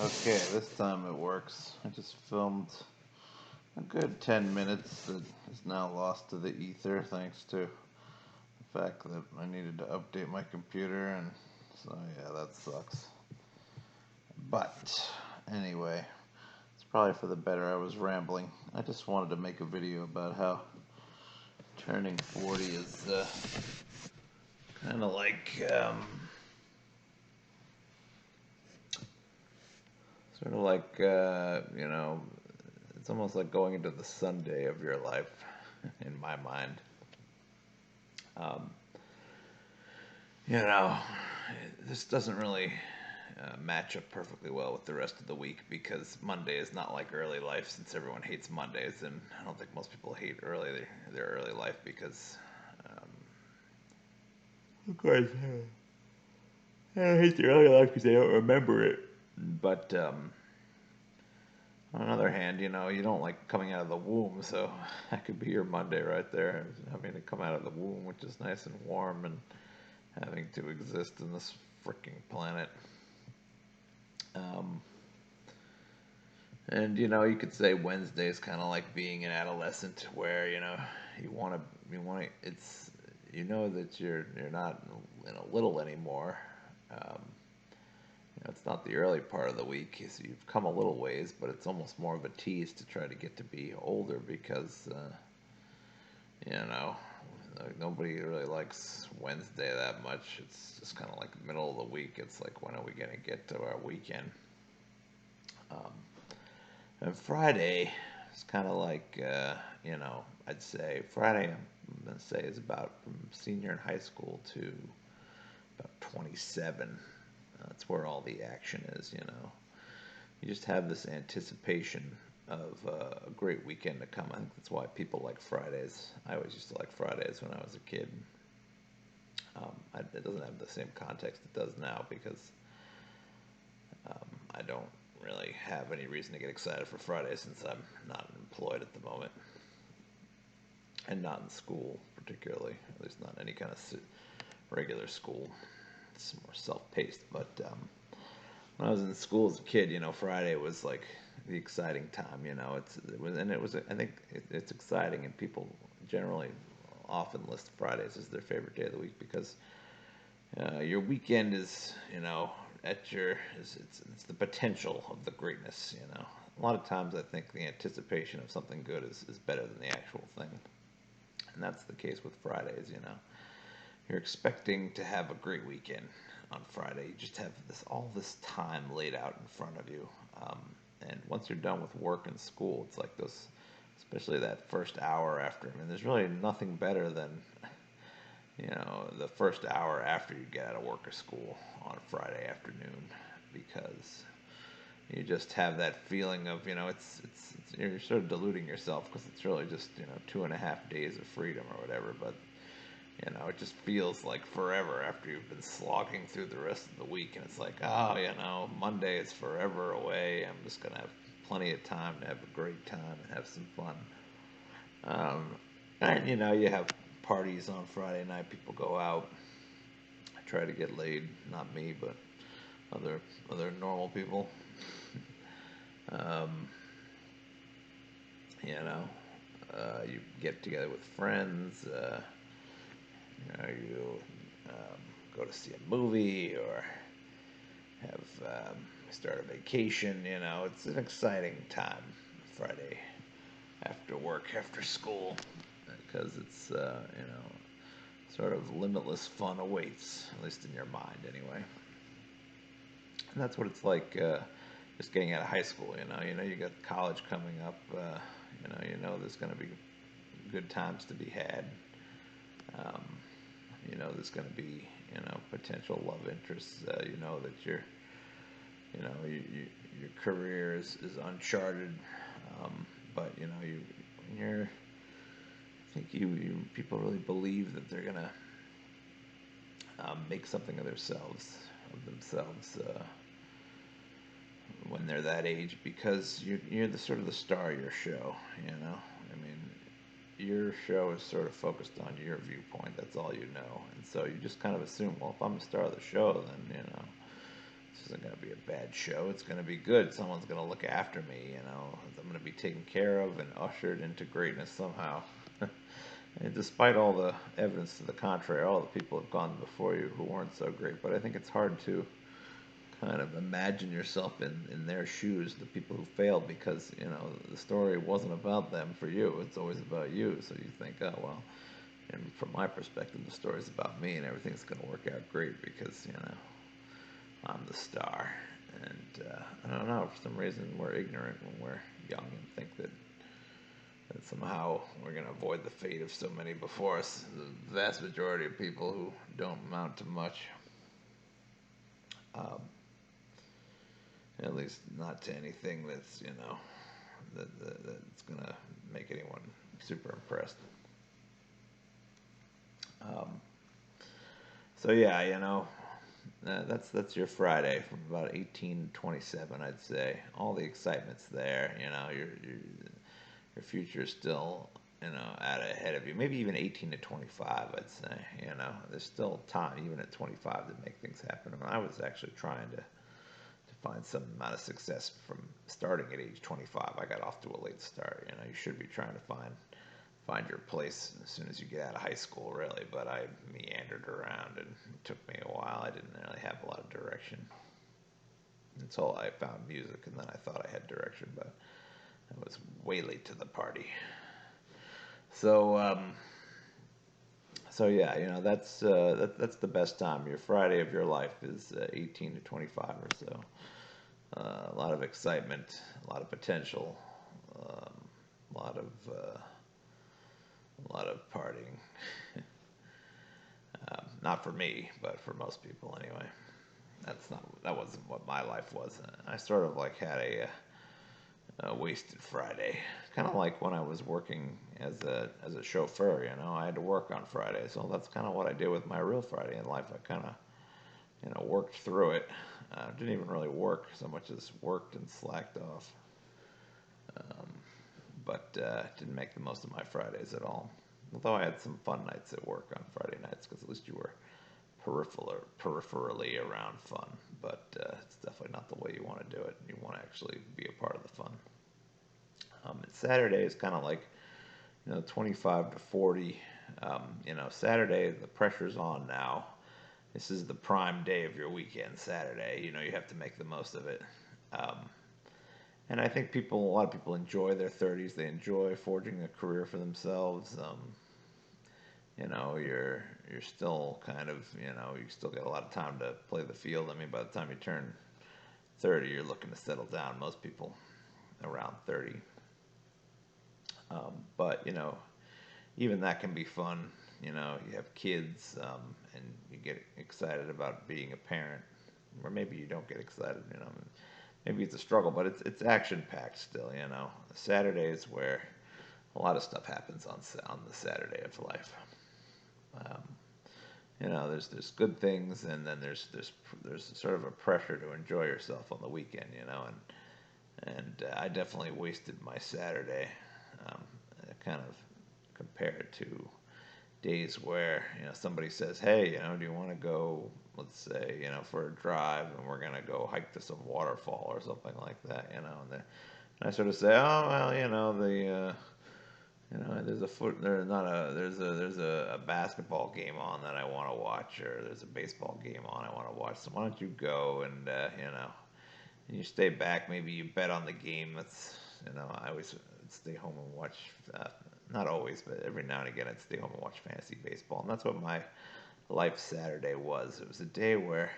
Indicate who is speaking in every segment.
Speaker 1: Okay, this time it works. I just filmed a good 10 minutes that is now lost to the ether thanks to the fact that I needed to update my computer, and so yeah, that sucks. But anyway, it's probably for the better. I was rambling. I just wanted to make a video about how turning 40 is kind of like sort of like it's almost like going into the Sunday of your life in my mind. Um, you know, this doesn't really match up perfectly well with the rest of the week because Monday is not like early life since everyone hates Mondays, and I don't think most people hate their early life because, of course, I hate their early life because they don't remember it. But on the other hand, you don't like coming out of the womb, so that could be your Monday right there. Having to come out of the womb, which is nice and warm, and having to exist in this freaking planet. Um, and you could say Wednesday is kind of like being an adolescent, where it's that you're not in a little anymore. Um, it's not the early part of the week, so you've come a little ways, but it's almost more of a tease to try to get to be older because you know nobody really likes Wednesday that much. It's just kind of like the middle of the week. It's like, when are we gonna get to our weekend? Um, and Friday is kind of like I'd say Friday, I'm gonna say, is about from senior in high school to about 27. That's where all the action is. You just have this anticipation of a great weekend to come. I think that's why people like Fridays. I always used to like Fridays when I was a kid. It doesn't have the same context it does now because I don't really have any reason to get excited for Fridays since I'm not employed at the moment and not in school particularly, at least not any kind of regular school. It's more self-paced. But when I was in school as a kid, Friday was like the exciting time. I think it's exciting, and people generally often list Fridays as their favorite day of the week because your weekend is, it's the potential of the greatness. A lot of times I think the anticipation of something good is better than the actual thing, and that's the case with Fridays. You're expecting to have a great weekend on Friday. You just have all this time laid out in front of you. And once you're done with work and school, it's like especially that first hour after. I mean, there's really nothing better than, the first hour after you get out of work or school on a Friday afternoon, because you just have that feeling of, you're sort of deluding yourself because it's really just, 2.5 days of freedom or whatever. But it just feels like forever after you've been slogging through the rest of the week. And it's like, oh, Monday is forever away. I'm just going to have plenty of time to have a great time and have some fun. And, you have parties on Friday night. People go out. I try to get laid. Not me, but other normal people. Um, you get together with friends. You go to see a movie or have start a vacation. It's an exciting time, Friday after work, after school, because it's sort of limitless fun awaits, at least in your mind, anyway. And that's what it's like just getting out of high school. You got college coming up. There's going to be good times to be had. Um, there's going to be potential love interests. That your career is uncharted. But I think people really believe that they're gonna make something of themselves when they're that age, because you're the sort of the star of your show. I mean, your show is sort of focused on your viewpoint. That's all you know, and so you just kind of assume, well, if I'm the star of the show, then This isn't going to be a bad show. It's going to be good. Someone's going to look after me, you know. I'm going to be taken care of and ushered into greatness somehow. And despite all the evidence to the contrary, all the people have gone before you who weren't so great. But I think it's hard to kind of imagine yourself in their shoes, the people who failed, because, you know, the story wasn't about them for you. It's always about you. So you think, oh, well, and from my perspective, the story's about me and everything's going to work out great because, you know, I'm the star. And I don't know, for some reason we're ignorant when we're young and think that somehow we're going to avoid the fate of so many before us. The vast majority of people who don't amount to much, um, at least not to anything that's, you know, that's going to make anyone super impressed. Um, so yeah, you know, that's your Friday from about 18 to 27, I'd say. All the excitement's there. You know, your future is still, you know, out ahead of you. Maybe even 18 to 25, I'd say. You know, there's still time even at 25 to make things happen. I mean, I was actually trying to find some amount of success from starting at age 25. I got off to a late start. You know, you should be trying to find your place as soon as you get out of high school, really. But I meandered around, and it took me a while. I didn't really have a lot of direction until I found music, and then I thought I had direction, but I was way late to the party. So, so yeah, you know, that's the best time. Your Friday of your life is 18 to 25 or so. A lot of excitement, a lot of potential, um, a lot of partying. Not for me, but for most people anyway. That wasn't what my life was. I sort of like had a wasted Friday, kind of like when I was working as a chauffeur. You know, I had to work on Friday, so that's kind of what I did with my real Friday in life. I kind of, you know, worked through it. Didn't even really work so much as worked and slacked off. Um, but didn't make the most of my Fridays at all. Although I had some fun nights at work on Friday nights because at least you were peripherally around fun. But it's definitely not the way you want to do it. You want to actually be a part of the fun. And Saturday is kind of like, you know, 25 to 40. You know, Saturday, the pressure's on now. This is the prime day of your weekend, Saturday. You know, you have to make the most of it. Um, and I think a lot of people enjoy their 30s. They enjoy forging a career for themselves. You know, you're still kind of, you know, you still get a lot of time to play the field. I mean, by the time you turn 30, you're looking to settle down. Most people around 30. But, you know, even that can be fun. You know, you have kids, and you get excited about being a parent, or maybe you don't get excited. You know, maybe it's a struggle, but it's action packed still. You know, Saturday is where a lot of stuff happens on the Saturday of life. Um, you know, there's good things, and then there's sort of a pressure to enjoy yourself on the weekend. You know, and I definitely wasted my Saturday. Um, kind of compared to days where, you know, somebody says, "Hey, you know, do you want to go, let's say, you know, for a drive, and we're gonna go hike to some waterfall or something like that," you know, and I sort of say, "Oh, well, you know, you know, there's a basketball game on that I want to watch, or there's a baseball game on I want to watch. So why don't you go and you know, and you stay back. Maybe you bet on the game. That's, you know, I always stay home and watch. Not always, but every now and again, I'd stay home and watch fantasy baseball, and that's what my life Saturday was. It was a day where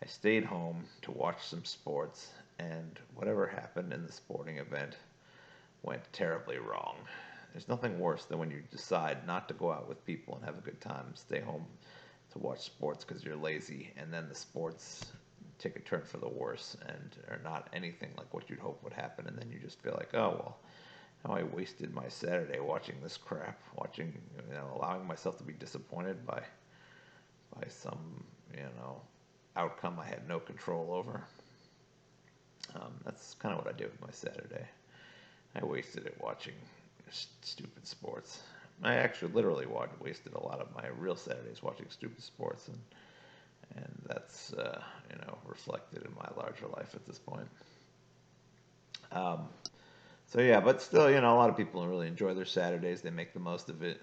Speaker 1: I stayed home to watch some sports, and whatever happened in the sporting event went terribly wrong. There's nothing worse than when you decide not to go out with people and have a good time, stay home to watch sports because you're lazy, and then the sports take a turn for the worse and are not anything like what you'd hope would happen, and then you just feel like, oh well, how I wasted my Saturday watching this crap, watching, you know, allowing myself to be disappointed by some, you know, outcome I had no control over. That's kind of what I did with my Saturday. I wasted it watching stupid sports. I actually literally wasted a lot of my real Saturdays watching stupid sports, and that's reflected in my larger life at this point. Um, so yeah, but still, a lot of people really enjoy their Saturdays. They make the most of it.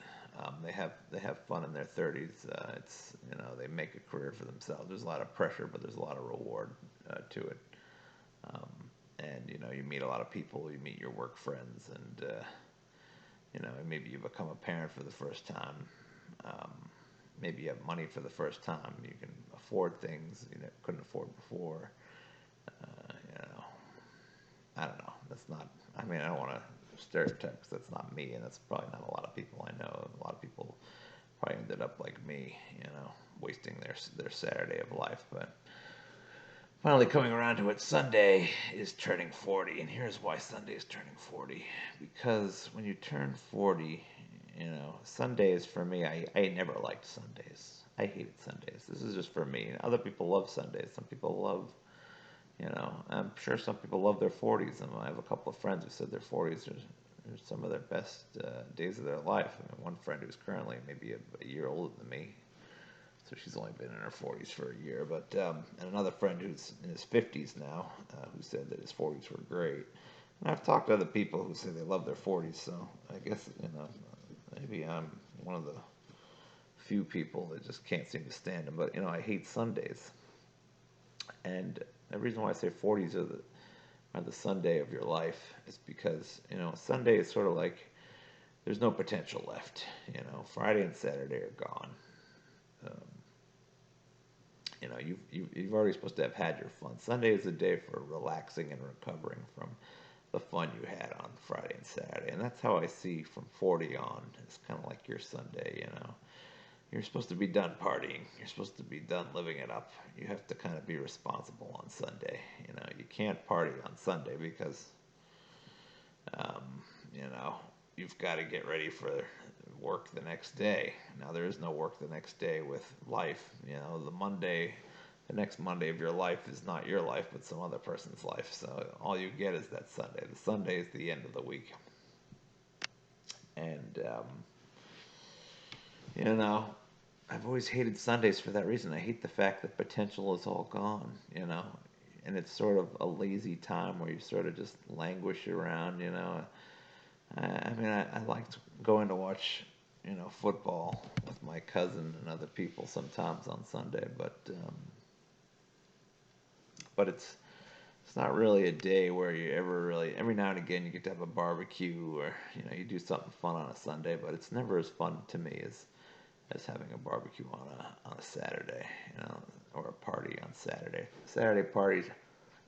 Speaker 1: They have fun in their 30s. It's they make a career for themselves. There's a lot of pressure, but there's a lot of reward to it. Um, and you meet a lot of people. You meet your work friends, and maybe you become a parent for the first time. Um, Maybe you have money for the first time. You can afford things you couldn't afford before. I don't know. That's not. I mean, I don't want to stereotype because that's not me, and that's probably not a lot of people I know. A lot of people probably ended up like me, wasting their Saturday of life. But finally coming around to it, Sunday is turning 40, and here's why Sunday is turning 40. Because when you turn 40, Sundays for me, I never liked Sundays. I hated Sundays. This is just for me. Other people love Sundays. Some people love, I'm sure some people love their 40s. And I have a couple of friends who said their 40s are some of their best days of their life. I mean, one friend who's currently maybe a year older than me, so she's only been in her 40s for a year. But and another friend who's in his 50s now, who said that his 40s were great. And I've talked to other people who say they love their 40s. So I guess maybe I'm one of the few people that just can't seem to stand them. But I hate Sundays, and the reason why I say 40s are the Sunday of your life is because Sunday is sort of like there's no potential left. Friday and Saturday are gone. Um, you've already supposed to have had your fun. Sunday is a day for relaxing and recovering from the fun you had on Friday and Saturday, and that's how I see from 40 on. It's kind of like your Sunday. You're supposed to be done partying. You're supposed to be done living it up. You have to kind of be responsible on Sunday. You can't party on Sunday because um, you've got to get ready for work the next day. Now, there is no work the next day with life. The next Monday of your life is not your life, but some other person's life. So all you get is that Sunday. The Sunday is the end of the week. And, I've always hated Sundays for that reason. I hate the fact that potential is all gone, and it's sort of a lazy time where you sort of just languish around, I liked going to watch, football with my cousin and other people sometimes on Sunday, but it's not really a day where you ever really. Every now and again, you get to have a barbecue or you do something fun on a Sunday, but it's never as fun to me as having a barbecue on a Saturday, or a party on Saturday. Saturday parties,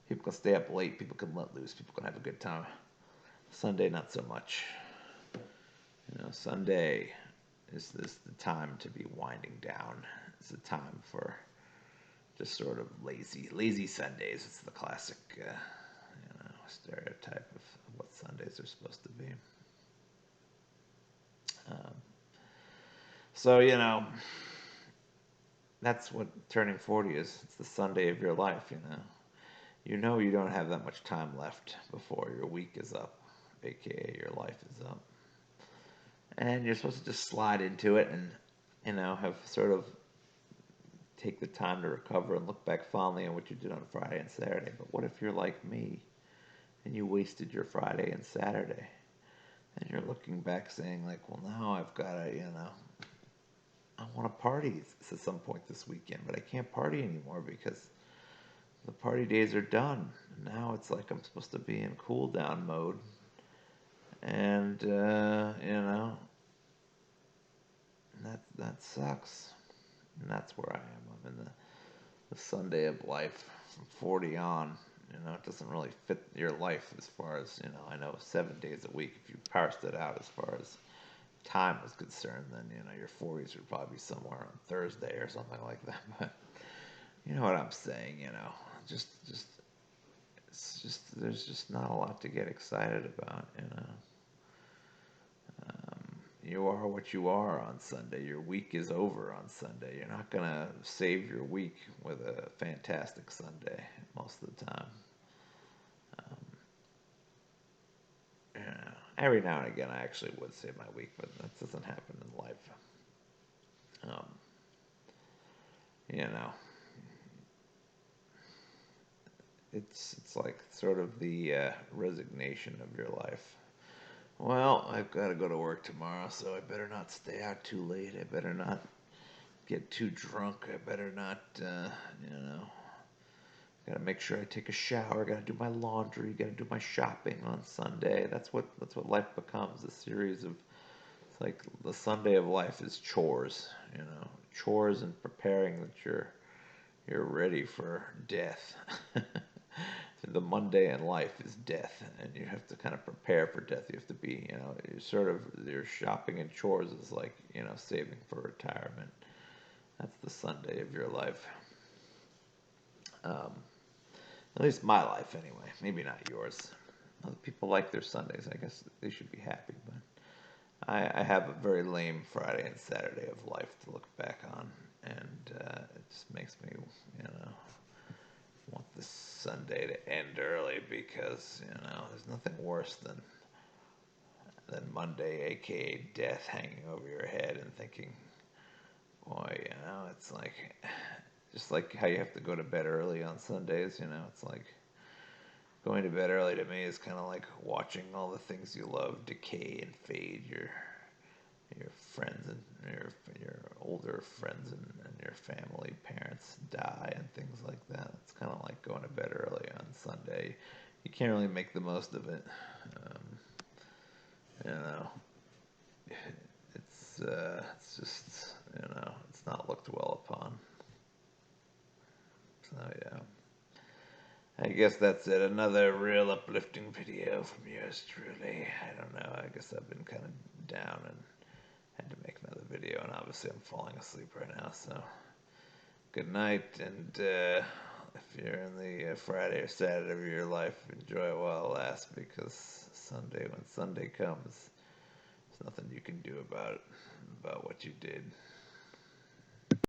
Speaker 1: people can stay up late, people can let loose, people can have a good time. Sunday, not so much. Sunday is the time to be winding down. It's the time for just sort of lazy Sundays. It's the classic, stereotype of what Sundays are supposed to be. Um, so that's what turning 40 is. It's the Sunday of your life. You don't have that much time left before your week is up, aka your life is up. And you're supposed to just slide into it and, have sort of take the time to recover and look back fondly on what you did on Friday and Saturday. But what if you're like me and you wasted your Friday and Saturday? And you're looking back saying, like, well, now I've got to, I want to party at some point this weekend, but I can't party anymore because the party days are done. Now it's like I'm supposed to be in cool down mode. And, that sucks. And that's where I am. I'm in the Sunday of life from 40 on. It doesn't really fit your life as far as, I know 7 days a week. If you parsed it out as far as time is concerned, then, your 40s would probably be somewhere on Thursday or something like that. But you know what I'm saying, just, it's just, there's just not a lot to get excited about, You are what you are on Sunday. Your week is over on Sunday. You're not going to save your week with a fantastic Sunday most of the time. Every now and again, I actually would save my week, but that doesn't happen in life. Um, you know, it's like sort of the resignation of your life. Well, I've got to go to work tomorrow, so I better not stay out too late. I better not get too drunk. I better not, you know, gotta make sure I take a shower. Gotta do my laundry. Gotta do my shopping on Sunday. That's what life becomes. A series of it's like the Sunday of life is chores. You know, chores and preparing that you're ready for death. The Monday in life is death, and you have to kind of prepare for death. You have to be, you know, you sort of your shopping and chores is like, you know, saving for retirement. That's the Sunday of your life. Um, at least my life, anyway. Maybe not yours. Other people like their Sundays. I guess they should be happy, but I have a very lame Friday and Saturday of life to look back on, and it just makes me, you know, want this Sunday to end early because you know there's nothing worse than Monday, aka death, hanging over your head and thinking, boy, you know, it's like just like how you have to go to bed early on Sundays. You know, it's like going to bed early to me is kind of like watching all the things you love decay and fade. Your friends and your older friends and your family, parents die and things like that. It's kind of like going to bed early on Sunday. You can't really make the most of it. Um, you know, it's just you know it's not looked well upon. So yeah, I guess that's it. Another real uplifting video from yours truly. I don't know. I guess I've been kind of down and had to make another video, and obviously I'm falling asleep right now. So good night, and if you're in the Friday or Saturday of your life, enjoy it while it lasts, because when Sunday comes, there's nothing you can do about what you did.